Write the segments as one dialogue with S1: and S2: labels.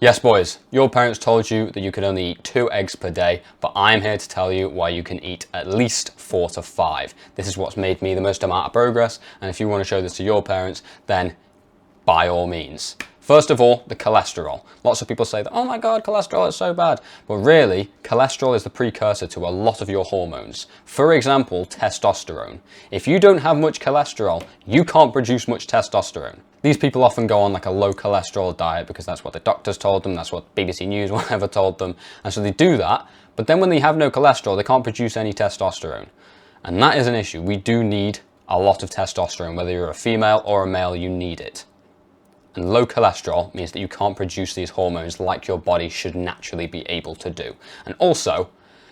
S1: Yes, boys, your parents told you that you could only eat 2 eggs per day, but I'm here to tell you why you can eat at least 4 to 5. This is what's made me the most amount of progress, and if you want to show this to your parents, then by all means. First of all, the cholesterol. Lots of people say that, oh my God, cholesterol is so bad. But really, cholesterol is the precursor to a lot of your hormones. For example, testosterone. If you don't have much cholesterol, you can't produce much testosterone. These people often go on like a low cholesterol diet because that's what the doctors told them, that's what BBC News whatever told them. And so they do that, but then when they have no cholesterol, they can't produce any testosterone. And that is an issue. We do need a lot of testosterone. Whether you're a female or a male, you need it. And low cholesterol means that you can't produce these hormones like your body should naturally be able to do. And also,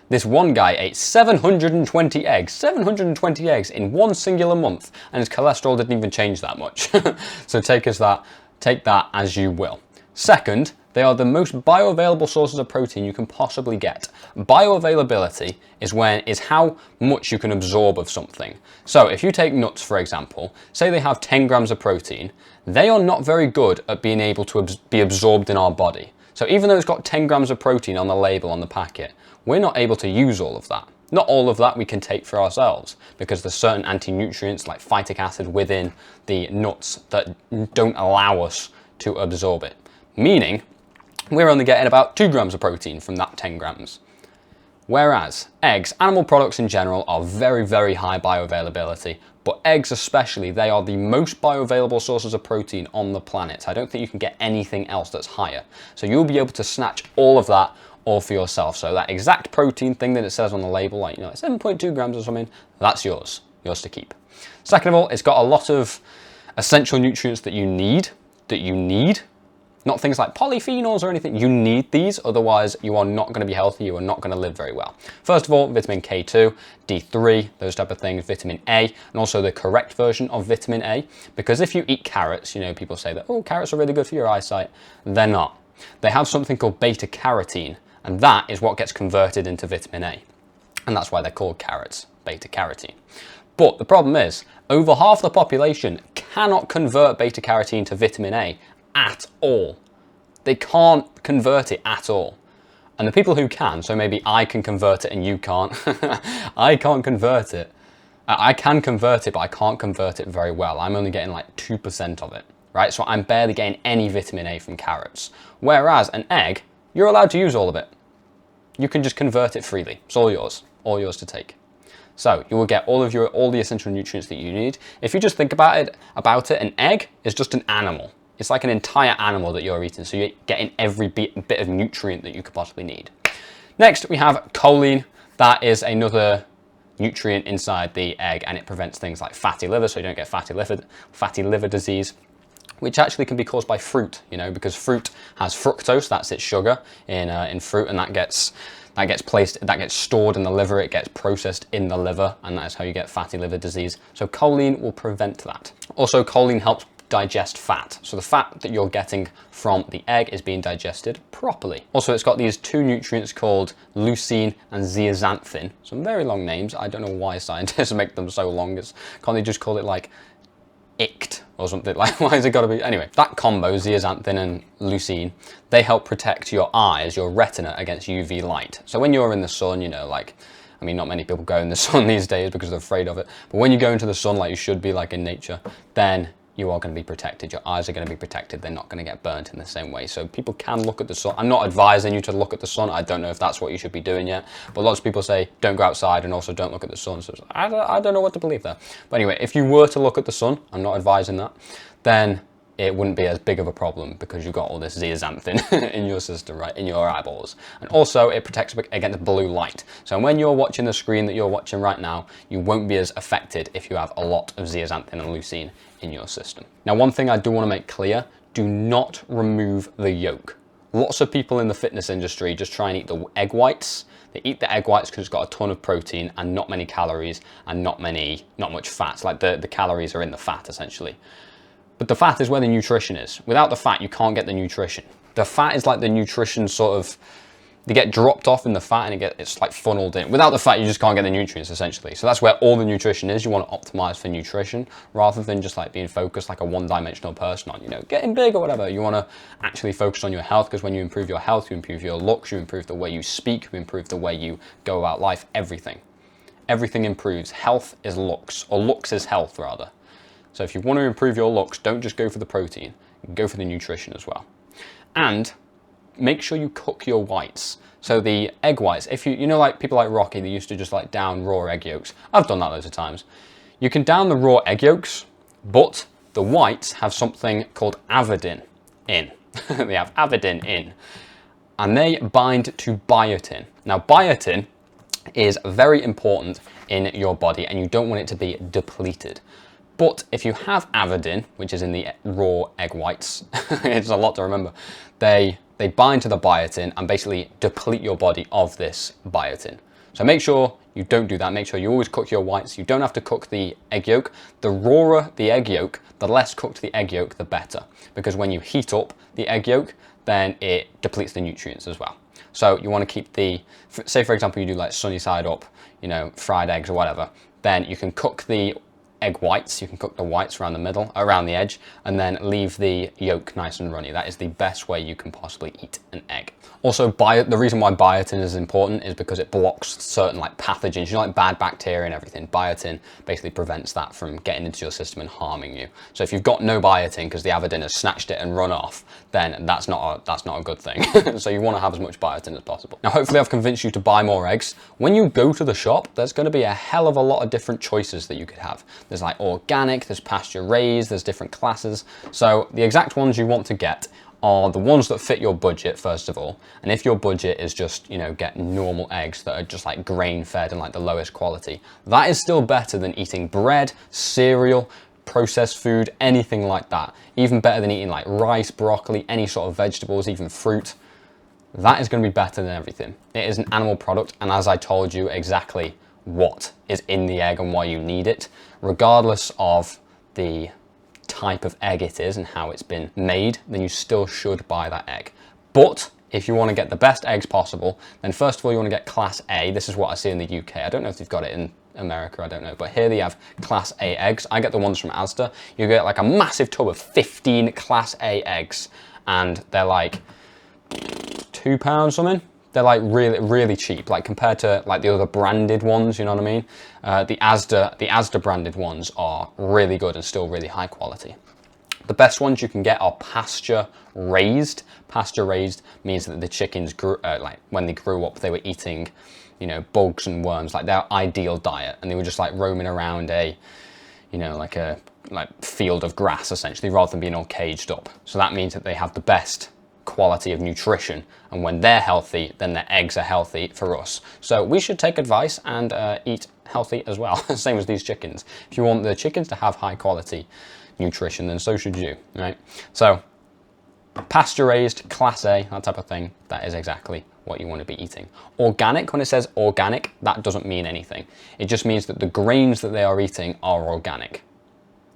S1: this one guy ate 720 eggs in one singular month, and his cholesterol didn't even change that much. So take that as you will. Second, they are the most bioavailable sources of protein you can possibly get. Bioavailability is how much you can absorb of something. So if you take nuts, for example, say they have 10 grams of protein, they are not very good at being able to be absorbed in our body. So even though it's got 10 grams of protein on the label on the packet, we're not able to use all of that. Not all of that we can take for ourselves because there's certain anti-nutrients like phytic acid within the nuts that don't allow us to absorb it. Meaning, we're only getting about 2 grams of protein from that 10 grams. Whereas eggs, animal products in general, are very, very high bioavailability, but eggs especially, they are the most bioavailable sources of protein on the planet. I don't think you can get anything else that's higher. So you'll be able to snatch all of that all for yourself. So that exact protein thing that it says on the label, like 7.2 grams or something, that's yours to keep. Second of all, it's got a lot of essential nutrients that you need. Not things like polyphenols or anything. You need these, otherwise you are not going to be healthy, you are not going to live very well. First of all, vitamin K2, D3, those type of things, vitamin A, and also the correct version of vitamin A. Because if you eat carrots, people say that, oh, carrots are really good for your eyesight. They're not. They have something called beta carotene, and that is what gets converted into vitamin A. And that's why they're called carrots, beta carotene. But the problem is, over half the population cannot convert beta carotene to vitamin A at all. They can't convert it at all. And the people who can, so maybe I can convert it and you can't. I can't convert it. I can convert it, but I can't convert it very well. I'm only getting like 2% of it, right? So I'm barely getting any vitamin A from carrots. Whereas an egg, you're allowed to use all of it. You can just convert it freely. It's all yours to take. So you will get all the essential nutrients that you need. If you just think about it, an egg is just an animal. It's like an entire animal that you're eating, so you're getting every bit of nutrient that you could possibly need. Next, we have choline. That is another nutrient inside the egg, and it prevents things like fatty liver, so you don't get fatty liver disease, which actually can be caused by fruit, because fruit has fructose, that's its sugar in fruit, and that gets stored in the liver, it gets processed in the liver, and that is how you get fatty liver disease. So choline will prevent that. Also, choline helps digest fat. So the fat that you're getting from the egg is being digested properly. Also, it's got these 2 nutrients called leucine and zeaxanthin. Some very long names. I don't know why scientists make them so long. Can't they just call it like ICT or something? Like, why has it got to be? Anyway, that combo, zeaxanthin and leucine, they help protect your eyes, your retina, against UV light. So when you're in the sun, not many people go in the sun these days because they're afraid of it. But when you go into the sun like you should be, like in nature, then you are going to be protected. Your eyes are going to be protected. They're not going to get burnt in the same way. So people can look at the sun. I'm not advising you to look at the sun. I don't know if that's what you should be doing yet. But lots of people say don't go outside and also don't look at the sun. So I don't know what to believe there. But anyway, if you were to look at the sun, I'm not advising that, then it wouldn't be as big of a problem because you've got all this zeaxanthin in your system, right, in your eyeballs. And also it protects against blue light. So when you're watching the screen that you're watching right now, you won't be as affected if you have a lot of zeaxanthin and leucine in your system. Now, one thing I do want to make clear, do not remove the yolk. Lots of people in the fitness industry just try and eat the egg whites. They eat the egg whites because it's got a ton of protein and not many calories and not much fat. Like the calories are in the fat essentially. But the fat is where the nutrition is. Without the fat, you can't get the nutrition. The fat is like the nutrition sort of they get dropped off in the fat and it's like funneled in. Without the fat, you just can't get the nutrients essentially. So that's where all the nutrition is. You want to optimize for nutrition rather than just like being focused like a one-dimensional person on, you know, getting big or whatever. You want to actually focus on your health, because when you improve your health, you improve your looks, you improve the way you speak, you improve the way you go about life, everything. Everything improves. Health is looks, or looks is health rather. So if you want to improve your looks, don't just go for the protein, go for the nutrition as well. And make sure you cook your whites. So the egg whites, if you know, like people like Rocky, they used to just like down raw egg yolks. I've done that loads of times. You can down the raw egg yolks, but the whites have something called avidin in. They have avidin in, and they bind to biotin. Now biotin is very important in your body and you don't want it to be depleted. But if you have avidin, which is in the raw egg whites, it's a lot to remember, they bind to the biotin and basically deplete your body of this biotin. So make sure you don't do that. Make sure you always cook your whites. You don't have to cook the egg yolk. The rawer the egg yolk, the less cooked the egg yolk, the better. Because when you heat up the egg yolk, then it depletes the nutrients as well. So you want to keep say for example, you do like sunny side up, you know, fried eggs or whatever, then you can cook the egg whites, you can cook the whites around the middle, around the edge, and then leave the yolk nice and runny. That is the best way you can possibly eat an egg. Also, the reason why biotin is important is because it blocks certain like pathogens, you know, like bad bacteria and everything. Biotin basically prevents that from getting into your system and harming you. So if you've got no biotin because the avidin has snatched it and run off, then that's not a good thing. So you want to have as much biotin as possible. Now, hopefully I've convinced you to buy more eggs. When you go to the shop, there's going to be a hell of a lot of different choices that you could have. There's like organic, there's pasture raised, there's different classes. So the exact ones you want to get are the ones that fit your budget, first of all. And if your budget is just, you know, get normal eggs that are just like grain fed and like the lowest quality, that is still better than eating bread, cereal, processed food, anything like that. Even better than eating like rice, broccoli, any sort of vegetables, even fruit. That is going to be better than everything. It is an animal product, and as I told you exactly what is in the egg and why you need it, regardless of the type of egg it is and how it's been made, then you still should buy that egg. But if you want to get the best eggs possible, then first of all you want to get Class A. This is what I see in the UK. I don't know if they've got it in America, I don't know, but here they have Class A eggs. I get the ones from Asda. You get like a massive tub of 15 Class A eggs, and they're like £2 something. They're like really cheap, like compared to like the other branded ones, you know what I mean? The Asda branded ones are really good and still really high quality. The best ones you can get are pasture raised. Pasture raised means that the chickens grew, like when they grew up, they were eating, you know, bugs and worms, like their ideal diet, and they were just like roaming around a, you know, like a field of grass essentially, rather than being all caged up. So that means that they have the best quality of nutrition, and when they're healthy, then their eggs are healthy for us. So we should take advice and eat healthy as well. Same as these chickens. If you want the chickens to have high quality nutrition, then so should you, right? So pasture raised, Class A, that type of thing, that is exactly what you want to be eating. Organic, when it says organic, that doesn't mean anything. It just means that the grains that they are eating are organic.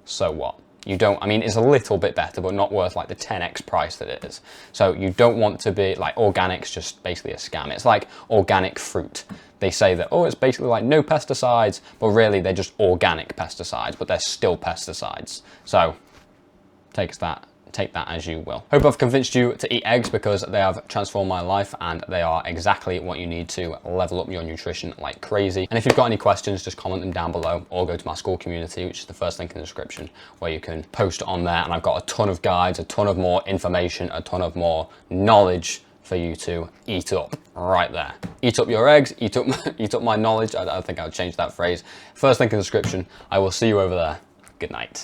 S1: So what? You don't, I mean, it's a little bit better, but not worth like the 10x price that it is. So you don't want to be like, organic's just basically a scam. It's like organic fruit. They say that, oh, it's basically like no pesticides, but really they're just organic pesticides, but they're still pesticides. So take that as you will. Hope I've convinced you to eat eggs, because they have transformed my life and they are exactly what you need to level up your nutrition like crazy. And if you've got any questions, just comment them down below, or go to my school community, which is the first link in the description, where you can post on there. And I've got a ton of guides, a ton of more information, a ton of more knowledge for you to eat up right there. Eat up your eggs, eat up my knowledge. I think I would change that phrase. First link in the description. I will see you over there. Good night.